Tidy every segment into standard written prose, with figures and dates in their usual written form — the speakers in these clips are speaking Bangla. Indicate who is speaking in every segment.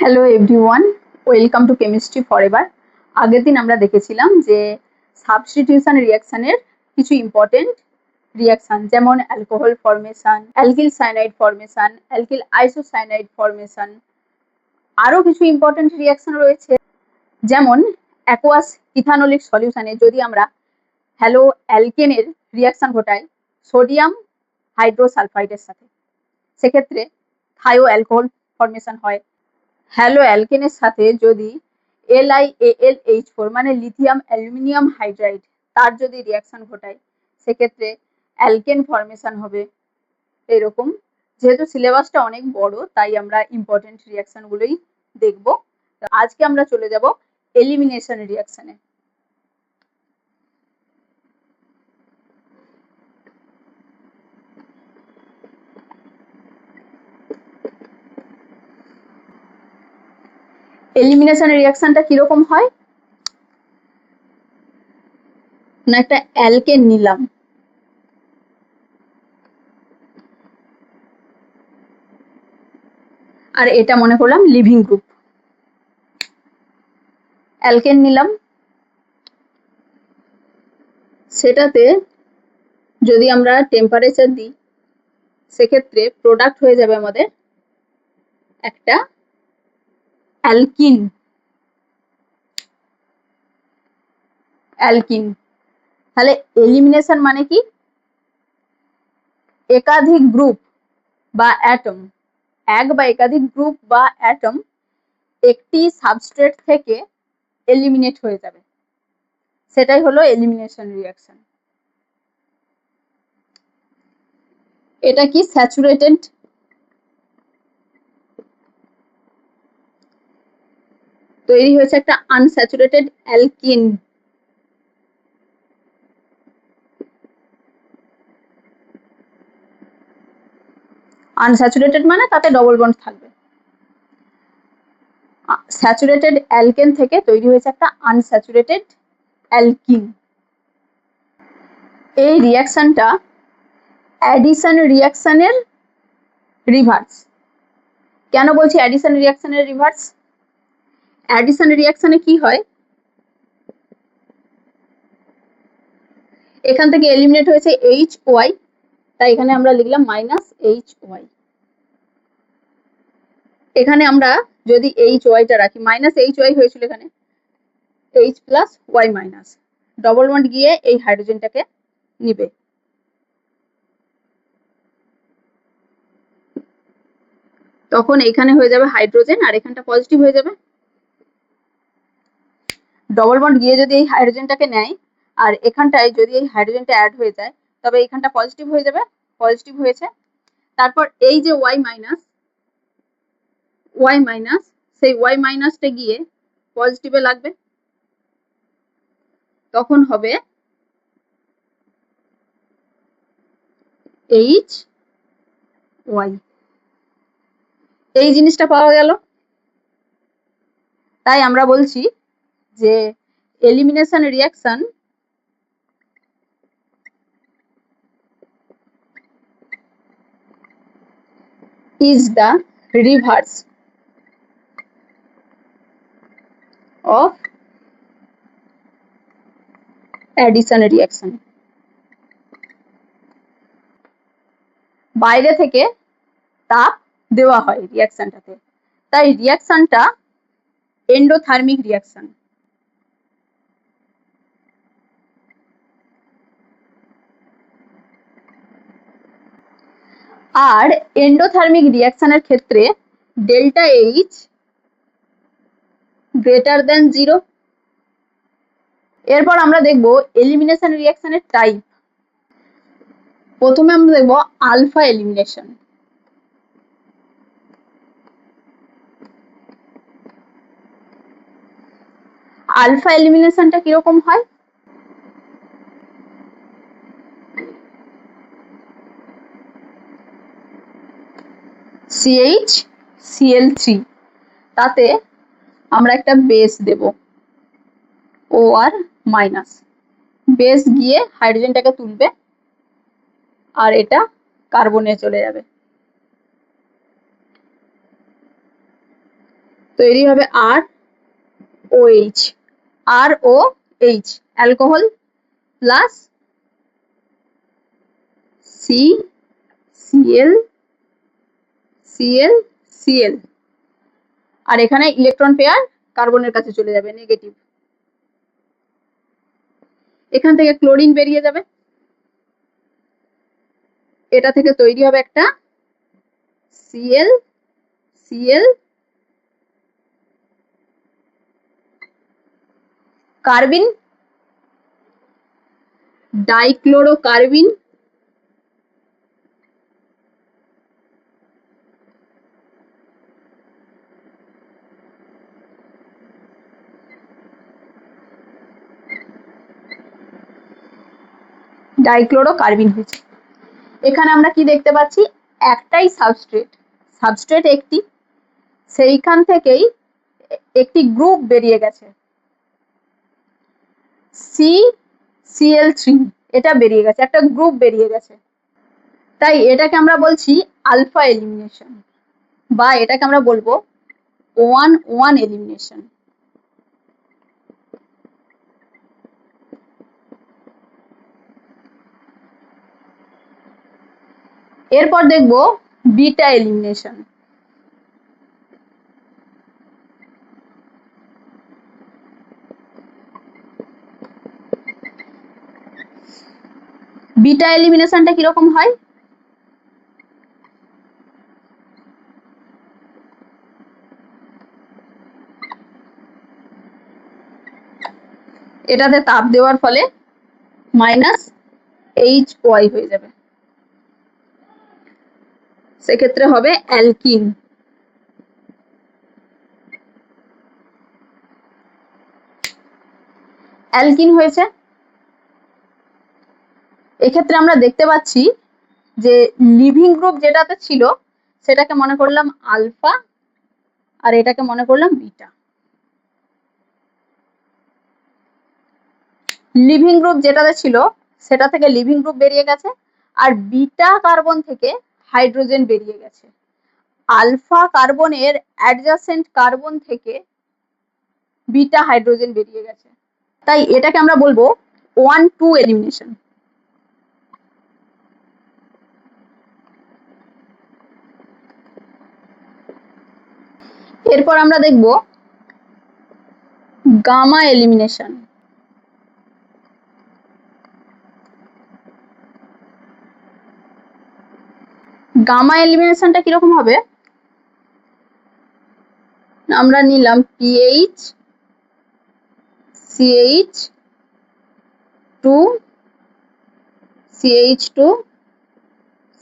Speaker 1: Hello everyone, welcome to chemistry forever. আগের দিন আমরা দেখেছিলাম যে সাবস্টিটিউশন রিয়াকশনের কিছু ইম্পর্টেন্ট রিয়াকশন, যেমন alcohol formation, alkyl cyanide formation, alkyl isocyanide formation. আরও কিছু ইম্পর্টেন্ট রিয়াকশন রয়েছে, যেমন অ্যাকোয়াস ইথানোলিক সলিউশনে যদি আমরা হ্যালো অ্যালকেনের রিয়াকশন ঘটাই সোডিয়াম হাইড্রোসালফাইডের সাথে, সেক্ষেত্রে থায়ো অ্যালকোহল ফর্মেশন হয়। হ্যালো অ্যালকেনের সাথে যদি LiAlH4 মানে লিথিয়াম অ্যালুমিনিয়াম হাইড্রাইড তার যদি রিয়াকশন ঘটায়, সেক্ষেত্রে অ্যালকেন ফর্মেশন হবে। এরকম, যেহেতু সিলেবাসটা অনেক বড় তাই আমরা ইম্পর্টেন্ট রিয়াকশনগুলোই দেখব। আজকে আমরা চলে যাব এলিমিনেশন রিয়াকশনে। এলিমিনেশন রিয়াকশনটা কিরকম হয় না, একটা অ্যালকেন নিলাম, আর এটা মনে করলাম লিভিং গ্রুপ। অ্যালকেন নিলাম, সেটাতে যদি আমরা টেম্পারেচার দিই, সেক্ষেত্রে প্রোডাক্ট হয়ে যাবে আমাদের একটা অ্যালকিন। অ্যালকিন তাহলে এলিমিনেশন মানে কি? একাধিক গ্রুপ বা অ্যাটম, এক বা একাধিক গ্রুপ বা অ্যাটম একটি সাবস্ট্রেট থেকে এলিমিনেট হয়ে যাবে, সেটাই হলো এলিমিনেশন রিয়াকশন। এটা কি স্যাচুরেটেড, তৈরি হয়েছে একটা আনস্যাচুরেটেড অ্যালকিন। আনস্যাচুরেটেড মানে তাতে ডবল বন্ড থাকবে। স্যাচুরেটেড অ্যালকেন থেকে তৈরি হয়েছে একটা আনস্যাচুরেটেড অ্যালকিন। এই রিয়াকশনটা অ্যাডিশন রিয়াকশনের রিভার্স। কেন বলছি অ্যাডিশন রিয়াকশনের রিভার্স? অ্যাডিশন রিয়াকশনে কি হয়, এখান থেকে এলিমিনেট হয়েছে HY, তাই এখানে আমরা লিখলাম -HY। এখানে আমরা যদি HYটা রাখি, -HY হয়েছিল, এখানে H plus Y minus, double bond গিয়ে এই হাইড্রোজেনটাকে নিবে। তখন এখানে হয়ে যাবে হাইড্রোজেন আর এখানটা পজিটিভ হয়ে যাবে। ডবল বন্ড গিয়ে যদি এই হাইড্রোজেনটাকে নেয় আর এখানটায় যদি এই হাইড্রোজেনটা অ্যাড হয়ে যায়, তবে এখানটা পজিটিভ হয়ে যাবে। পজিটিভ হয়েছে, তারপর এই যে Y মাইনাস, সেই Y মাইনাসটা গিয়ে পজিটিভে লাগবে, তখন হবে HY। এই জিনিসটা পাওয়া গেল। তাই আমরা বলছি যে elimination reaction is the reverse of addition reaction। বাইরে থেকে তাপ দেওয়া হয় রিয়াকশনটাতে, তাই রিয়াকশনটা এন্ডোথার্মিক রিয়াকশন। আর এন্ডোথার্মিক রিয়াকশনের ক্ষেত্রে ডেল্টা H গ্রেটার দেন 0। এরপর আমরা দেখব এলিমিনেশন রিয়াকশনের টাইপ। প্রথমে আমরা দেখব আলফা এলিমিনেশন। আলফা এলিমিনেশনটা কিরকম হয়? CH Cl3, তাতে আমরা একটা বেস দেব OR মাইনাস, বেস গিয়ে হাইড্রোজেনটাকে তুলবে আর এটা কার্বনে চলে যাবে। তৈরি হবে R O H, R O H, alcohol plus C CL CL CL, আর এখানে ইলেকট্রন পেয়ার কার্বনের কাছে চলে যাবে, নেগেটিভ। এখান থেকে ক্লোরিন বেরিয়ে যাবে, এটা থেকে তৈরি হবে একটা সিএল সিএল, কার্বিন, ডাইক্লোরোকার্বিন, ডাইক্লোরোকার্বিন হয়েছে। এখানে আমরা কি দেখতে পাচ্ছি, একটাই সাবস্ট্রেট, সাবস্ট্রেট একটি, সেইখান থেকেই একটি গ্রুপ বেরিয়ে গেছে, CCl3, এটা বেরিয়ে গেছে, একটা গ্রুপ বেরিয়ে গেছে, তাই এটাকে আমরা বলছি আলফা এলিমিনেশন, বা এটাকে আমরা বলবো 1-1 এলিমিনেশন। এরপর দেখবো বিটা এলিমিনেশন। বিটা এলিমিনেশনটা কিরকম হয়, এটাতে তাপ দেওয়ার ফলে -HY হয়ে যাবে, সেক্ষেত্রে হবে অ্যালকিন। অ্যালকিন হয়েছে। এক্ষেত্রে আমরা দেখতে পাচ্ছি যে লিভিং গ্রুপ যেটাতে ছিল সেটাকে মনে করলাম আলফা, আর এটাকে মনে করলাম বিটা। লিভিং গ্রুপ যেটাতে ছিল সেটা থেকে লিভিং গ্রুপ বেরিয়ে গেছে, আর বিটা কার্বন থেকে হাইড্রোজেন বেরিয়ে গেছে, আলফা কার্বনের অ্যাডজাসেন্ট কার্বন থেকে বিটা হাইড্রোজেন বেরিয়ে গেছে, তাই এটাকে আমরা বলবো 1-2 এলিমিনেশন। এরপর আমরা দেখব গামা এলিমিনেশন। গামা এলিমিনেশনটা কিরকম হবে, আমরা নিলাম PH CH2 CH2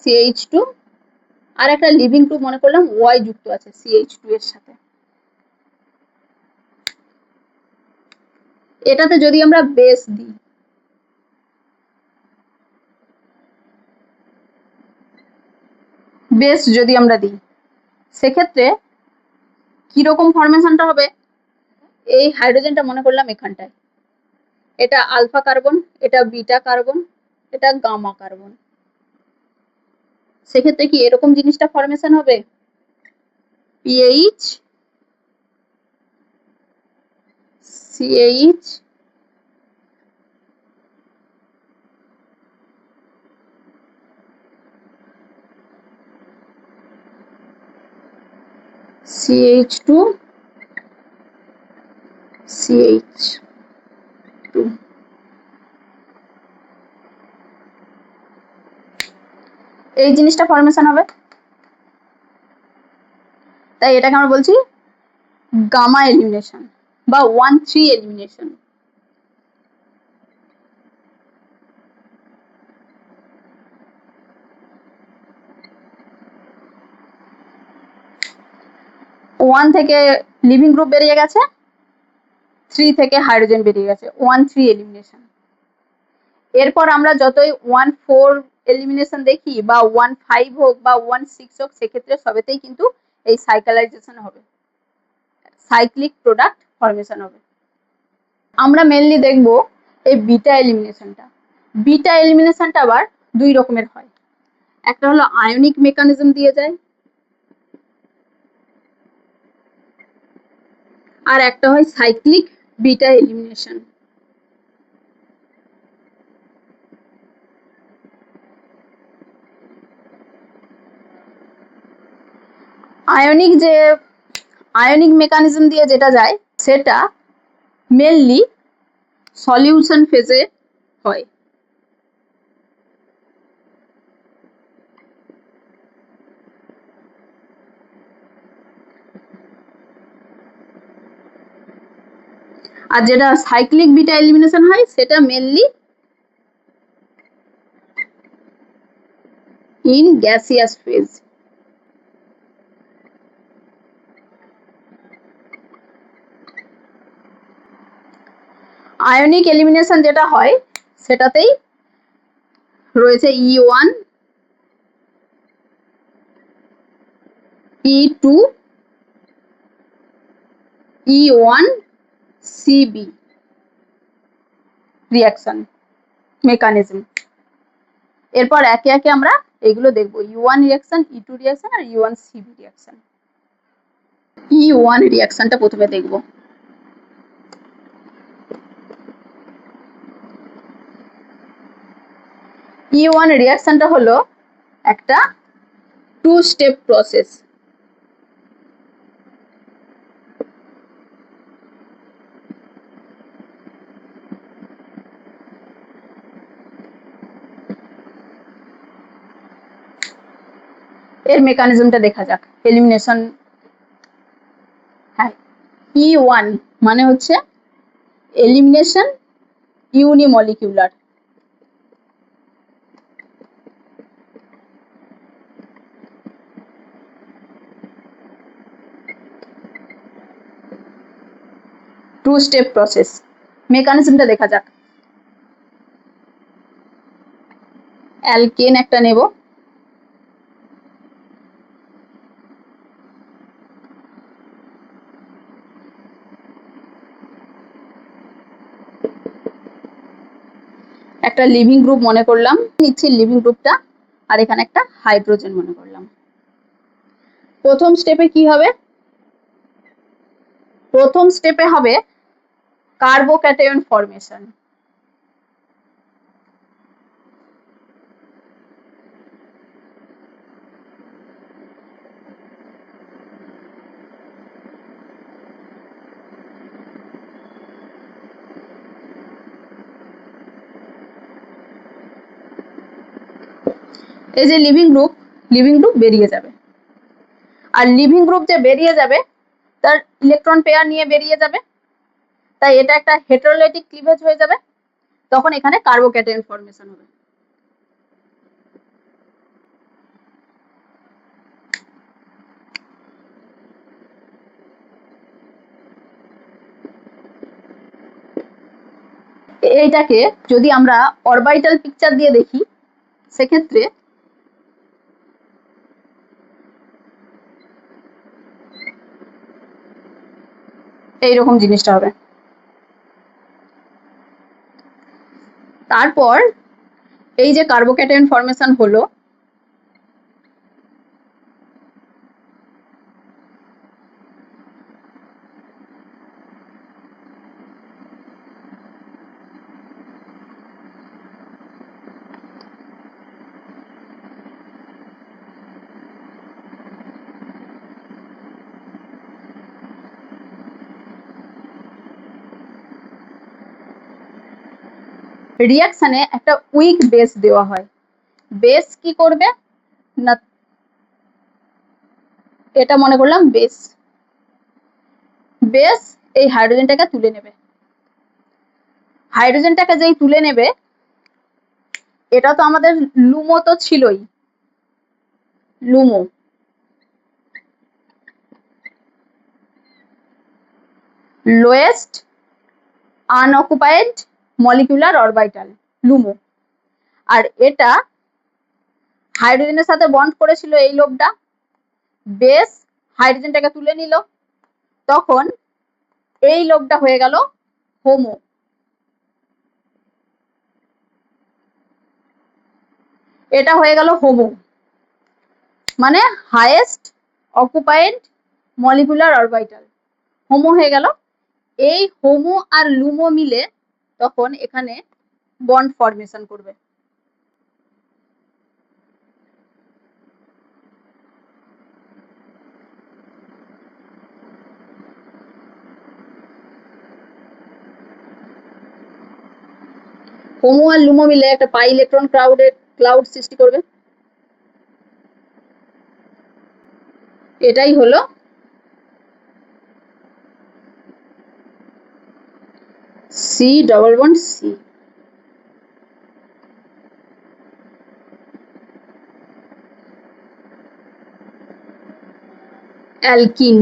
Speaker 1: CH2, আর একটা লিভিং গ্রুপ মনে করলাম Y যুক্ত আছে CH2 এর সাথে। এটাতে যদি আমরা বেস দিই, বেস যদি আমরা দিই সেক্ষেত্রে কিরকম ফরমেশনটা হবে, এই হাইড্রোজেনটা মনে করলাম এখানটায়, এটা আলফা কার্বন, এটা বিটা কার্বন, এটা গামা কার্বন, সেক্ষেত্রে কি এরকম জিনিসটা ফরমেশন হবে, PH CH CH2 CH2, এই জিনিসটা ফরমেশন হবে, তাই এটাকে আমরা বলছি গামা এলিমিনেশন বা 1-3 এলিমিনেশন। ওয়ান থেকে লিভিং গ্রুপ বেরিয়ে গেছে, 3 থেকে হাইড্রোজেন বেরিয়ে গেছে, 1-3 এলিমিনেশন। এরপর আমরা যতই 1-4 এলিমিনেশন দেখি বা 1-5 হোক বা 1-6 হোক, সেক্ষেত্রে সবেতেই কিন্তু এই সাইকেলাইজেশন হবে, সাইক্লিক প্রোডাক্ট ফরমেশন হবে। আমরা মেনলি দেখব এই বিটা এলিমিনেশনটা। বিটা এলিমিনেশনটা আবার 2 রকমের হয়, একটা হলো আয়নিক মেকানিজম দিয়ে যায়, আর একটা হয় cyclic beta elimination. Ionic mechanism দিয়ে যেটা যায় সেটা মেনলি সলিউশন ফেজে হয়। আর যেটা সাইক্লিক বিটা এলিমিনেশন হয় সেটা mainly in gaseous phase. Ionic elimination যেটা হয় সেটাতেই রয়েছে E1, E2, E1, CB reaction mechanism. এরপর একে একে আমরা এগুলো দেখবো, U1 রিয়াকশন, E2 রিয়াকশন আর U1 CB রিয়াকশন। E1 রিয়াকশনটা প্রথমে দেখবো। E1 রিয়াকশনটা হলো একটা 2-স্টেপ প্রসেস। এর মেকানিজমটা দেখা যাক। এলিমিনেশন, হ্যাঁ, E1 মানে হচ্ছে elimination unimolecular. Two step process. মেকানিজমটা দেখা যাক। অ্যালকেন একটা নেব, একটা লিভিং গ্রুপ মনে করলাম, নিচ্ছি লিভিং গ্রুপটা, আর এখানে একটা হাইড্রোজেন মনে করলাম। প্রথম স্টেপে কি হবে? প্রথম স্টেপে হবে কার্বোক্যাটায়ন ফরমেশন। এই যে লিভিং গ্রুপ বেরিয়ে যাবে, আর লিভিং গ্রুপ যে বেরিয়ে যাবে তার ইলেকট্রন পেয়ার নিয়ে বেরিয়ে যাবে, তাই এটা একটা হেটারোলাইটিক ক্লিভেজ হয়ে যাবে, তখন এখানে কার্বোক্যাটায়ন ফরমেশন হবে। এইটাকে যদি আমরা অরবিটাল পিকচার দিয়ে দেখি সেক্ষেত্রে এইরকম জিনিসটা হবে। তারপর এই যে কার্বোক্যাটায়ন ফরমেশন হলো, রিয়াকশনে একটা উইক বেস দেওয়া হয়। বেস কি করবে না, এটা মনে করলাম বেস। বেস এই হাইড্রোজেনটাকে তুলে নেবে। হাইড্রোজেনটাকে যেই তুলে নেবে, এটা তো আমাদের লুমো তো ছিলই, LUMO. Lowest unoccupied molecular orbital, LUMO. আর এটা হাইড্রোজেনের সাথে বন্ড করেছিল এই লোকটা, বেস হাইড্রোজেনটাকে তুলে নিল, তখন এই লোকটা হয়ে গেল হোমো। এটা হয়ে গেল হোমো, মানে highest occupied molecular orbital, HOMO হয়ে গেল এই হোমো আর লুমো মিলে তখন এখানে বন্ড ফর্মেশন করবে। হোমো আর লুমো মিলে একটা পাই ইলেকট্রন ক্লাউড সৃষ্টি করবে। এটাই হলো C double bond C. Alkene.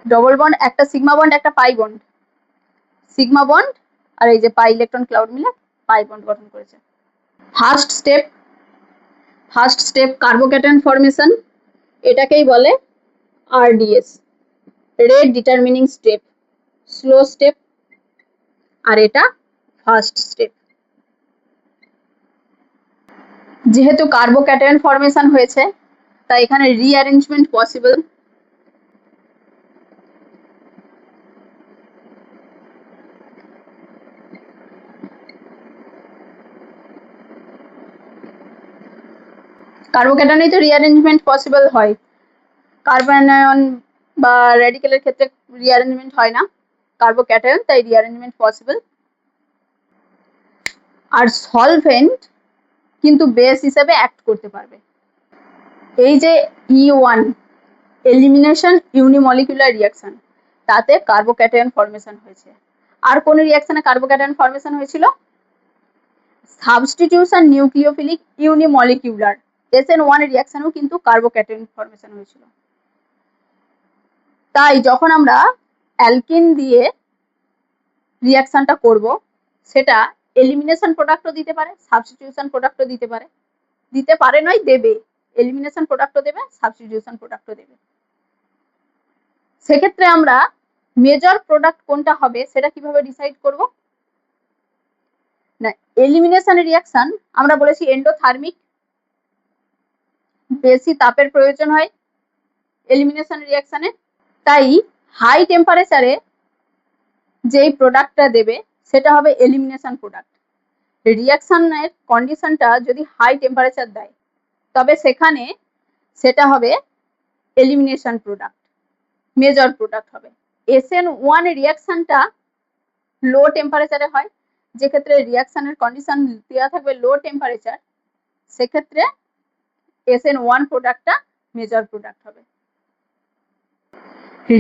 Speaker 1: Double bond, একটা সিগমা বন্ড একটা পাই বন্ড, সিগমা বন্ড আর এই যে পাই ইলেকট্রন ক্লাউড মিলে পাই বন্ড গঠন করেছে। ফার্স্ট স্টেপ কার্বোক্যাটায়ন ফর্মেশন, এটাকেই বলে RDS, rate determining step, slow step, আর এটা ফার্স্ট স্টেপ। যেহেতু কার্বোক্যাটায়ন ফর্মেশন হয়েছে তাই এখানে রিঅ্যারেঞ্জমেন্ট পসিবল। কার্বোক্যাটায়নেই তো রিঅ্যারেঞ্জমেন্ট পসিবল হয়, কার্বনায়ন বা রেডিকেলের ক্ষেত্রে রিঅ্যারেঞ্জমেন্ট হয় না, কার্বোক্যাটায়ন তাই রিঅ্যারেঞ্জমেন্ট পসিবল। আর সলভেন্ট কিন্তু বেস হিসেবে অ্যাক্ট করতে পারবে। এই যে E1 এলিমিনেশন ইউনিমলিকুলার রিঅ্যাকশন, তাতে কার্বোক্যাটায়ন ফর্মেশন হয়েছে। আর কোন রিঅ্যাকশনে কার্বোক্যাটায়ন ফর্মেশন হয়েছিল? সাবস্টিটিউশন নিউক্লিওফিলিক ইউনিমলিকুলার, SN1 রিঅ্যাকশনেও কিন্তু কার্বোক্যাটায়ন ফর্মেশন হয়েছিল। তাই যখন আমরা অ্যালকিন দিয়ে রিঅ্যাকশনটা করব সেটা এলিমিনেশন প্রোডাক্টও দিতে পারে, সাবস্টিটিউশন প্রোডাক্টও দিতে পারে নয় দেবে, এলিমিনেশন প্রোডাক্টও দেবে, সাবস্টিটিউশন প্রোডাক্টও দেবে। সেক্ষেত্রে আমরা মেজর প্রোডাক্ট কোনটা হবে সেটা কিভাবে ডিসাইড করব? না, এলিমিনেশন রিঅ্যাকশন আমরা বলেছি এন্ডোথার্মিক, বেশি তাপের প্রয়োজন হয় এলিমিনেশন রিঅ্যাকশনে, তাই হাই টেম্পারেচারে যেই প্রোডাক্টটা দেবে সেটা হবে এলিমিনেশন প্রোডাক্ট। রিঅ্যাকশনের কন্ডিশনটা যদি হাই টেম্পারেচার দেয় তবে সেখানে সেটা হবে এলিমিনেশন প্রোডাক্ট, মেজর প্রোডাক্ট হবে। SN1 রিঅ্যাকশনটা লো টেম্পারেচারে হয়, যে ক্ষেত্রে রিঅ্যাকশনের কন্ডিশন দেওয়া থাকবে লো টেম্পারেচার, সেক্ষেত্রে SN1 প্রোডাক্টটা মেজর প্রোডাক্ট হবে।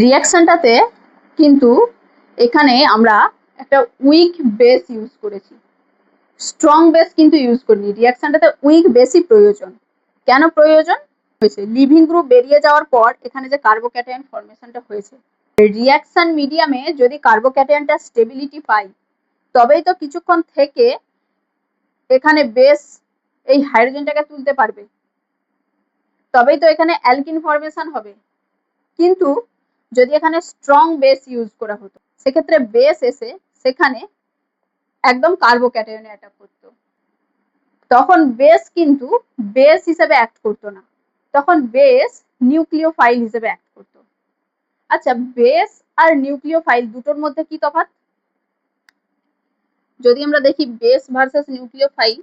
Speaker 1: রিঅ্যাকশনটাতে কিন্তু এখানে আমরা একটা উইক বেস ইউজ করেছি, স্ট্রং বেস কিন্তু ইউজ করিনি। রিঅ্যাকশনটাতে উইক বেসই প্রয়োজন। কেন প্রয়োজন হয়েছে? লিভিং গ্রুপ বেরিয়ে যাওয়ার পর এখানে যে কার্বোক্যাটায়ন ফর্মেশনটা হয়েছে, রিঅ্যাকশন মিডিয়ামে যদি কার্বোক্যাটায়নটা স্টেবিলিটি পায় তবেই তো কিছুক্ষণ থেকে এখানে বেস এই হাইড্রোজেনটাকে তুলতে পারবে, তবেই তো এখানে অ্যালকিন ফর্মেশন হবে। কিন্তু যদি এখানে স্ট্রং বেস ইউজ করা হতো সেক্ষেত্রে বেস এসে সেখানে একদম কার্বোক্যাটায়নে অ্যাটাক করতো, তখন বেস কিন্তু বেস হিসেবে অ্যাক্ট করতো না, তখন বেস নিউক্লিওফাইল হিসেবে অ্যাক্ট করতো। আচ্ছা, বেস আর নিউক্লিওফাইল দুটোর মধ্যে কি তফাৎ? যদি আমরা দেখি বেস ভার্সেস নিউক্লিওফাইল,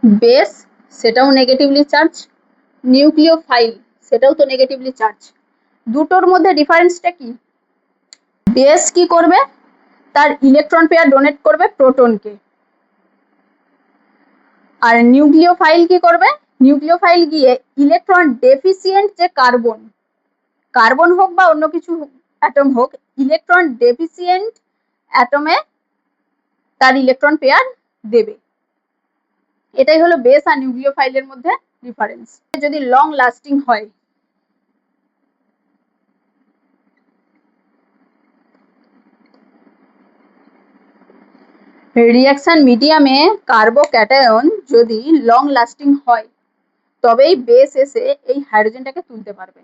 Speaker 1: বেস সেটাও নেগেটিভলি চার্জ, নিউক্লিওফাইল সেটাও তো নেগেটিভলি চার্জ। দুটোর মধ্যে ডিফারেন্সটা কি? বেস কি করবে? তার ইলেকট্রন পেয়ার ডোনেট করবে প্রোটনকে, আর নিউক্লিওফাইল কি করবে? নিউক্লিওফাইল গিয়ে ইলেকট্রন ডেফিসিয়েন্ট যে কার্বন হোক বা অন্য কিছু অ্যাটম হোক, ইলেকট্রন ডেফিসিয়েন্ট অ্যাটমে তার ইলেকট্রন পেয়ার দেবে। এটাই হলো বেস আর নিউক্লিওফাইলের মধ্যে ডিফারেন্স। যদি লং লাস্টিং হয়, রিঅ্যাকশন মিডিয়ামে কার্বোক্যাটায়ন যদি লং লাস্টিং হয় তবেই বেস এসে এই হাইড্রোজেনটাকে তুলতে পারবে।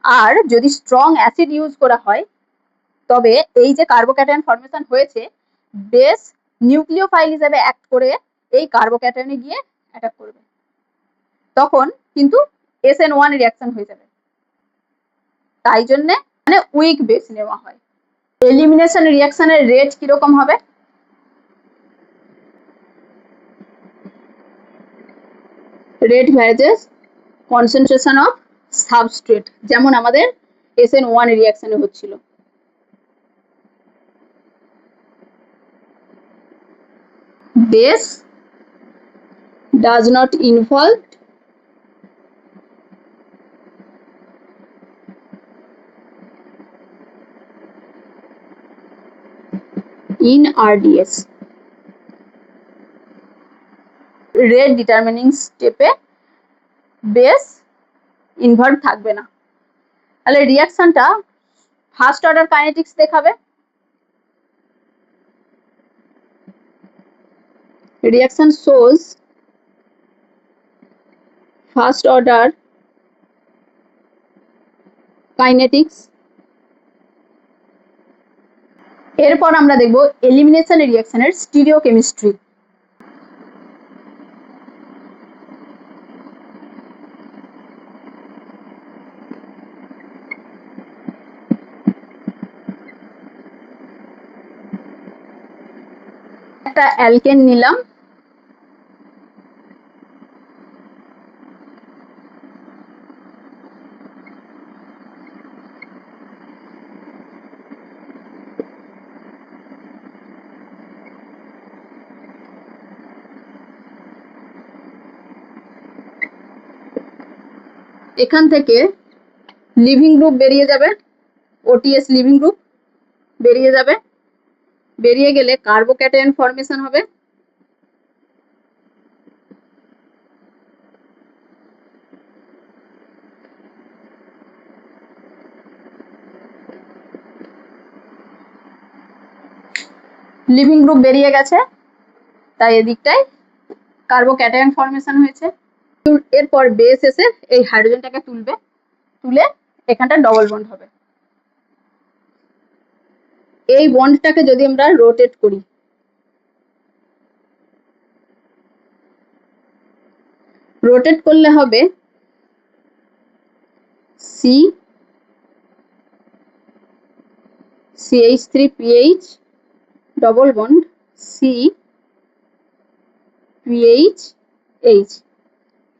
Speaker 1: আর যদি স্ট্রং অ্যাসিড ইউজ করা হয় তবে এই যে কার্বোক্যাটায়ন ফর্মেশন হয়েছে, বেস নিউক্লিওফাইল হিসেবে অ্যাক্ট করে এই কার্বোক্যাটায়নে গিয়ে অ্যাটাক করবে, তখন কিন্তু SN1 রিয়াকশন হয়ে যাবে। তাই জন্যে মানে উইক বেস নেওয়া হয়। এলিমিনেশন রিয়াকশনের রেট কিরকম হবে? Rate varies as concentration of substrate, যেমন আমাদের SN1 রিয়াকশনে হচ্ছিল। Base does not involve in RDS. Rate determining স্টেপে বেস ইনভলভ থাকবে না। তাহলে রিয়াকশনটা ফার্স্ট অর্ডার কাইনেটিক্স দেখাবে। Reaction shows first order kinetics. এরপর আমরা দেখব এলিমিনেশন রিয়াকশনের স্টিরিওকেমিস্ট্রি। একটা অ্যালকেন নিলাম, এখান থেকে লিভিং গ্রুপ বেরিয়ে যাবে, OTS লিভিং গ্রুপ বেরিয়ে যাবে, বেরিয়ে গেলে কার্বোক্যাটায়ন ফর্মেশন হবে। লিভিং গ্রুপ বেরিয়ে গেছে, তাই এদিকটায় কার্বোক্যাটায়ন ফর্মেশন হয়েছে। এরপর বেস এসে এই হাইড্রোজেনটাকে তুলবে, তুলে এখানটা ডবল বন্ড হবে। এই বন্ডটাকে যদি আমরা রোটেট করি, রোটেট করলে হবে CH3PH ডবল বন্ড CPH,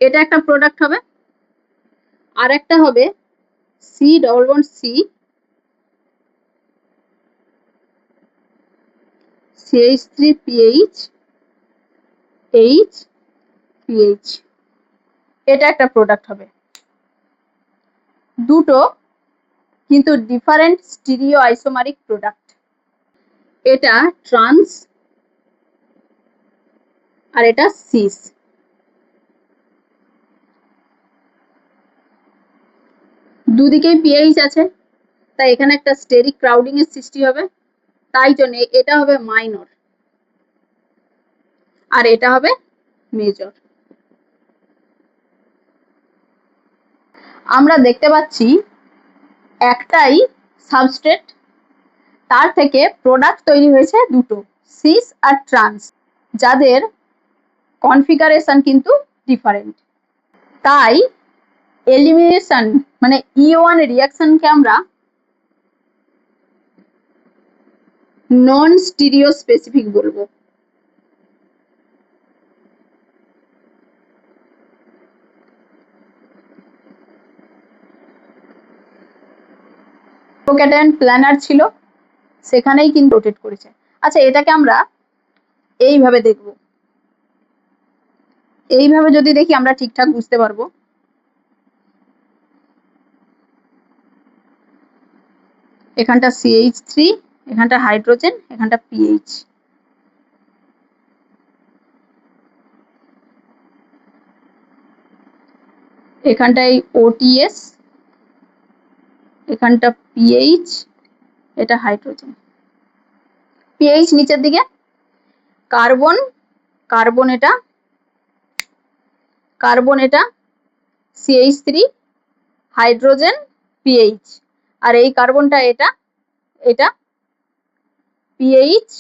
Speaker 1: এটা একটা প্রোডাক্ট হবে। আর একটা হবে C double bond CH3PH HPH, এটা একটা প্রোডাক্ট হবে। দুটো কিন্তু ডিফারেন্ট স্টিরিও আইসোমারিক প্রোডাক্ট। এটা ট্রান্স আর এটা সিস। দুদিকেই পিএইচ আছে, তাই এখানে একটা স্টেরিক ক্রাউডিং এর সৃষ্টি হবে, তাই জন্য এটা হবে মাইনর আর এটা হবে মেজর। আমরা দেখতে পাচ্ছি একটাই সাবস্ট্রেট, তার থেকে প্রোডাক্ট তৈরি হয়েছে দুটো, সিস আর ট্রান্স, যাদের কনফিগারেশন কিন্তু ডিফারেন্ট। তাই এলিমিনেশন মানে E1 রিয়াকশনকে আমরা নন স্টিরিও স্পেসিফিক বলবো। কার্বোক্যাটায়ন প্ল্যানার ছিল, সেখানেই কিন্তু রোটেট করেছে। আচ্ছা, এটাকে আমরা এইভাবে দেখব, এইভাবে যদি দেখি আমরা ঠিকঠাক বুঝতে পারবো। এখানটা CH3, এখানটা হাইড্রোজেন, এখানটা PH। এখানটাই OTS, এখানটা PH, এটা হাইড্রোজেন। PH নিচের দিকে, কার্বন, কার্বন এটা, কার্বন এটা, CH3, হাইড্রোজেন, PH, আর এই কার্বনটা এটা, এটা PH,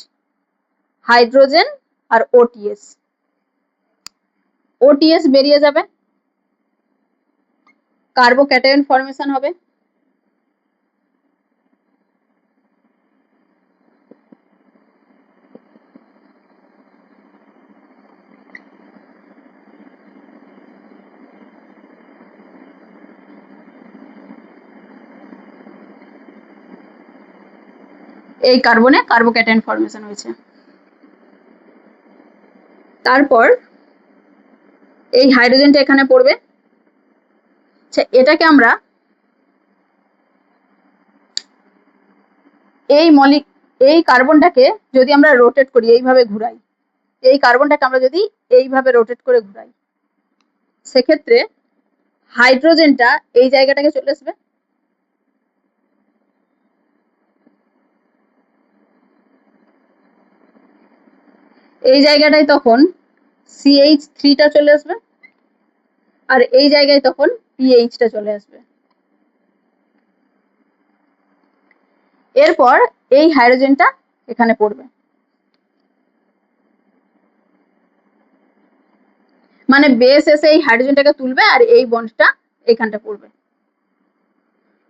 Speaker 1: হাইড্রোজেন আর ওটিএস। ওটিএস বেরিয়ে যাবে, কার্বোক্যাটায়ন ফর্মেশন হবে। এই কার্বনে কার্বোক্যাটায়ন ফর্মেশন হয়েছে। তারপর এই হাইড্রোজেনটা এখানে পড়বে। আচ্ছা, এটাকে আমরা এই কার্বনটাকে যদি আমরা রোটেট করি, এইভাবে ঘুরাই, এই কার্বনটাকে আমরা যদি এইভাবে রোটেট করে ঘুরাই, সেক্ষেত্রে হাইড্রোজেনটা এই জায়গাটাকে চলে আসবে। এই জায়গাটায় তখন CH3টা চলে আসবে, আর এই জায়গায় তখন PHটা চলে আসবে। এরপর এই হাইড্রোজেনটা এখানে পড়বে, মানে বেস এসে এই হাইড্রোজেনটাকে তুলবে আর এই বন্ডটা এখানটা পড়বে।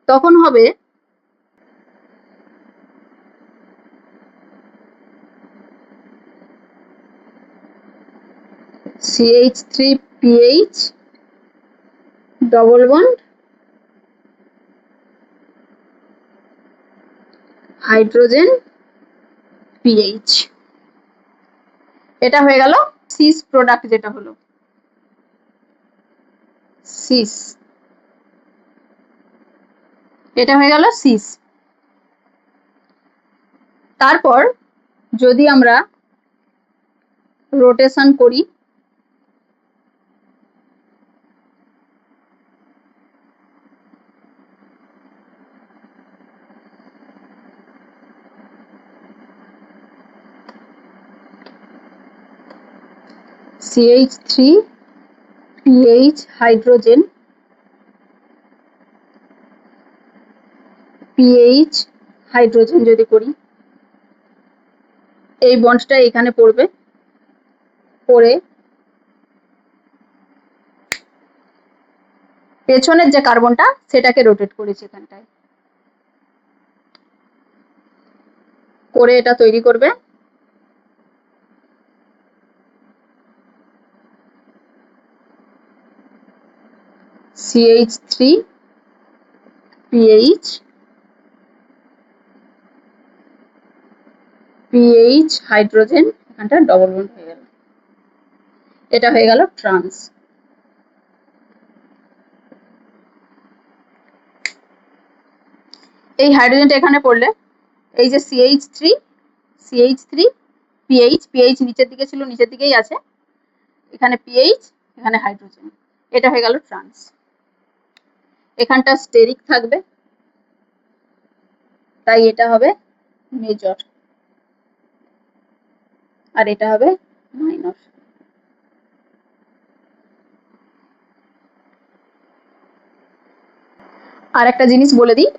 Speaker 1: তখন হবে CH3PH double bond hydrogen PH। এটা হয়ে গেল সিস প্রোডাক্ট, যেটা হলো সিস। এটা হয়ে গেল সিস। তারপর যদি আমরা রোটেশন করি, CH3PH হাইড্রোজেন PH হাইড্রোজেন যদি করি, এই বন্ডটা এখানে পড়বে, পড়ে পেছনের যে কার্বনটা সেটাকে রোটেট করেছি এখানটায় করে এটা তৈরি করবে। CH3PH হাইড্রোজেন, এখানটা ডবল বন্ড হয়ে গেল। এটা হয়ে গেল ট্রান্স। এই হাইড্রোজেনটা এখানে পড়লে এই যে CH3PH নিচের দিকে ছিল, নিচের দিকেই আছে, এখানে PH, এখানে হাইড্রোজেন, এটা হয়ে গেল ট্রান্স। এখানটা স্টেরিক থাকবে, তাই এটা হবে মেজর, আর এটা হবে মাইনর। আর একটা জিনিস বলে দিই,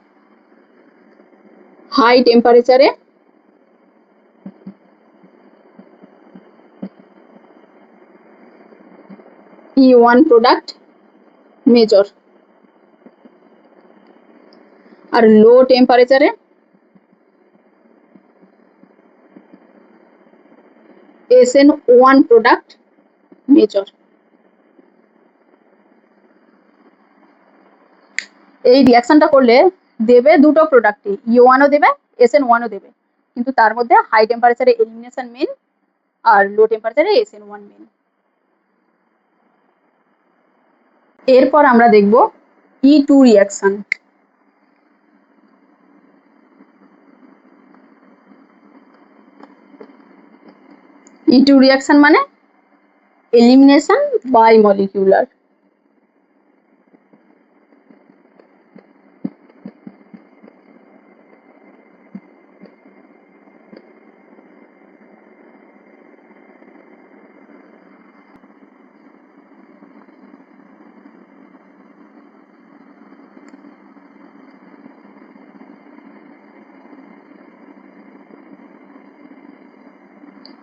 Speaker 1: হাই টেম্পারেচারে E1 প্রোডাক্ট মেজর, আর লো টেম্পারেচারে SN1 প্রোডাক্ট মেজর। এই রিয়াকশনটা করলে দেবে দুটো প্রোডাক্টই, E1ও দেবে SN1ও দেবে, কিন্তু তার মধ্যে হাই টেম্পারেচারে এলিমিনেশন মেন আর লো টেম্পারেচারে SN1 মেন। এরপর আমরা দেখব E2 রিয়াকশন। E2 রিয়াকশন মানে এলিমিনেশন বাই মলিকিউলার।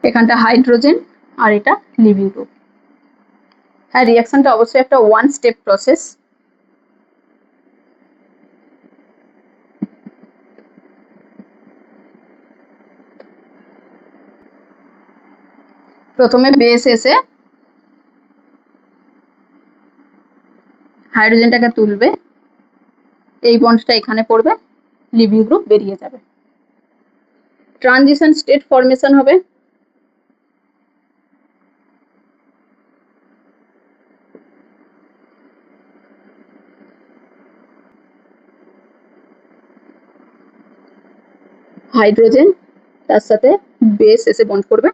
Speaker 1: এখানটা হাইড্রোজেন আর এটা লিভিং গ্রুপ। হ্যাঁ, রিয়াকশনটা অবশ্যই একটা ওয়ান স্টেপ প্রসেস। প্রথমে বেস এসে হাইড্রোজেনটাকে তুলবে, এই বন্ডটা এখানে পড়বে, লিভিং গ্রুপ বেরিয়ে যাবে। ট্রানজিশন স্টেট ফরমেশন হবে। হাইড্রোজেন তার সাথে বেস এসে বন্ড করবে,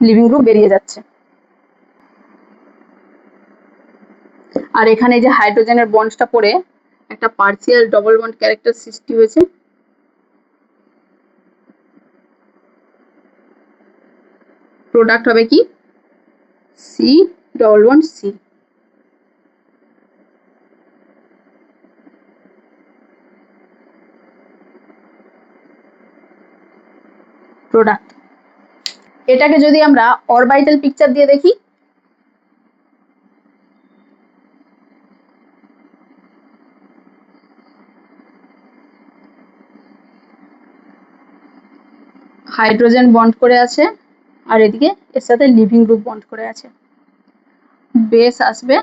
Speaker 1: লিভিং গ্রুপ বেরিয়ে যাচ্ছে। আর এখানে যে হাইড্রোজেনের বন্ডটা পড়ে একটা পার্সিয়াল ডবল বন্ড ক্যারেক্টার সৃষ্টি হয়েছে। প্রোডাক্ট হবে কি C double bond C. Product. এটাকে যদি আমরা অরবিটাল পিকচার দিয়ে দেখি, হাইড্রোজেন বন্ড করে আছে আর এদিকে এর সাথে লিভিং গ্রুপ বন্ড করে আছে। বেস আসবে,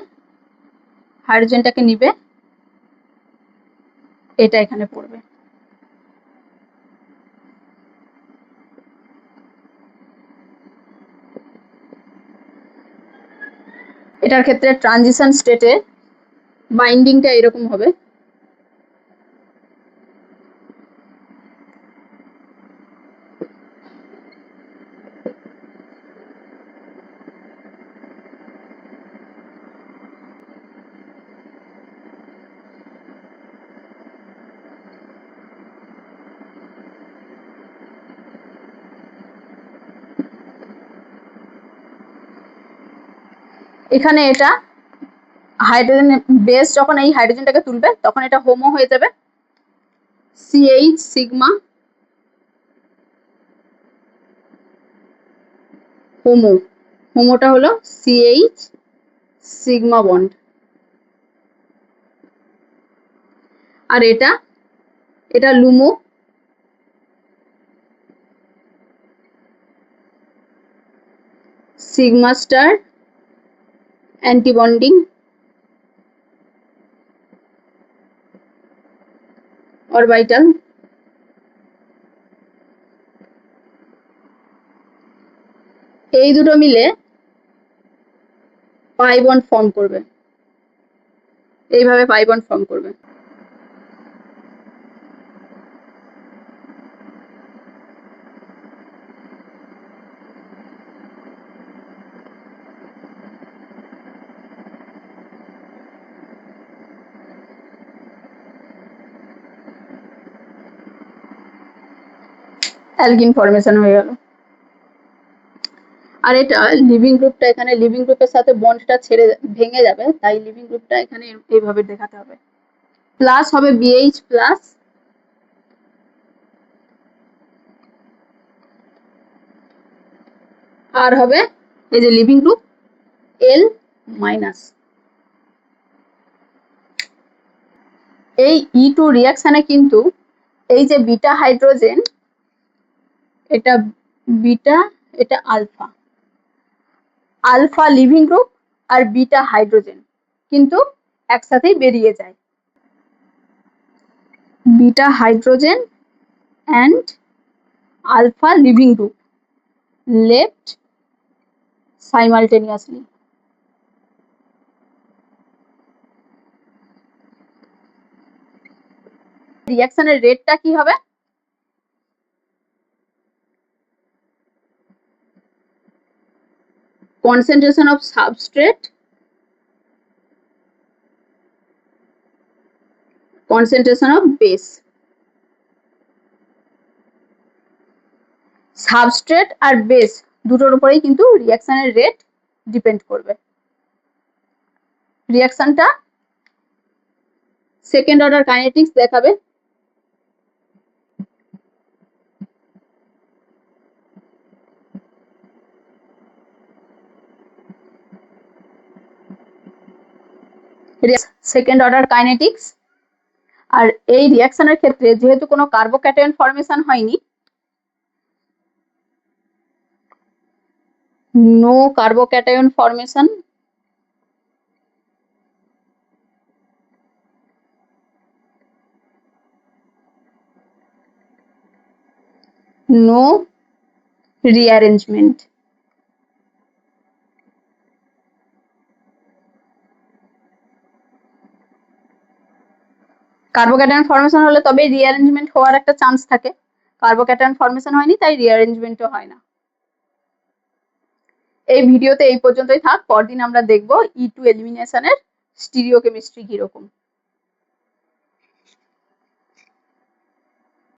Speaker 1: হাইড্রোজেনটাকে নিবে, এটা এখানে পড়বে। এটার ক্ষেত্রে ট্রানজিশন স্টেটে বাইন্ডিংটা এরকম হবে। এখানে এটা হাইড্রোজেন বেস যখন এই হাইড্রোজেনটাকে তুলবে তখন এটা হোমো হয়ে যাবে, সিএইচ সিগমা হোমো। হোমোটা হলো সিএইচ সিগমা বন্ড। আর এটা এটা লুমো, সিগমা স্টার অ্যান্টিবন্ডিং অরবিটাল। এই দুটো মিলে পাই বন্ড ফর্ম করবে, এইভাবে পাই বন্ড ফর্ম করবে। অ্যালকিন ফরমেশন হয়ে গেল। আর এটা লিভিং গ্রুপটা এখানে লিভিং গ্রুপের সাথে বন্ডটা ছেড়ে ভেঙে যাবে, তাই লিভিং গ্রুপটা এখানে এইভাবে দেখাতে হবে। প্লাস হবে বিএইচ প্লাস, আর হবে এই যে লিভিং গ্রুপ এল মাইনাস। এই E2 রিয়াকশনে কিন্তু এই যে বিটা হাইড্রোজেন, এটা বিটা এটা আলফা, আলফা লিভিং গ্রুপ আর বিটা হাইড্রোজেন কিন্তু একসাথেই বেরিয়ে যায়। Beta hydrogen and alpha leaving group left simultaneously. রিঅ্যাকশনের রেটটা কি হবে? concentration of substrate, concentration of base. Substrate আর বেস দুটোর উপরেই কিন্তু রিঅ্যাকশনের রেট ডিপেন্ড করবে। রিয়াকশনটা সেকেন্ড অর্ডার কাইনেটিক্স দেখাবে। Second order kinetics. আর এই রিয়াকশনের ক্ষেত্রে যেহেতু কোনো কার্বোক্যাটায়ন ফর্মেশন হয়নি, no carbocation formation, no rearrangement. Carbocation formation হলে তবেই রিঅ্যারেঞ্জমেন্ট হওয়ার একটা চান্স থাকে। কার্বোক্যাটায়ন ফর্মেশন হয়নি, তাই রিঅ্যারেঞ্জমেন্টও হয় না। এই ভিডিওতে এই পর্যন্তই থাক। পরদিন আমরা দেখব E2 এলিমিনেশনের স্টিরিওকেমিস্ট্রি কিরকম।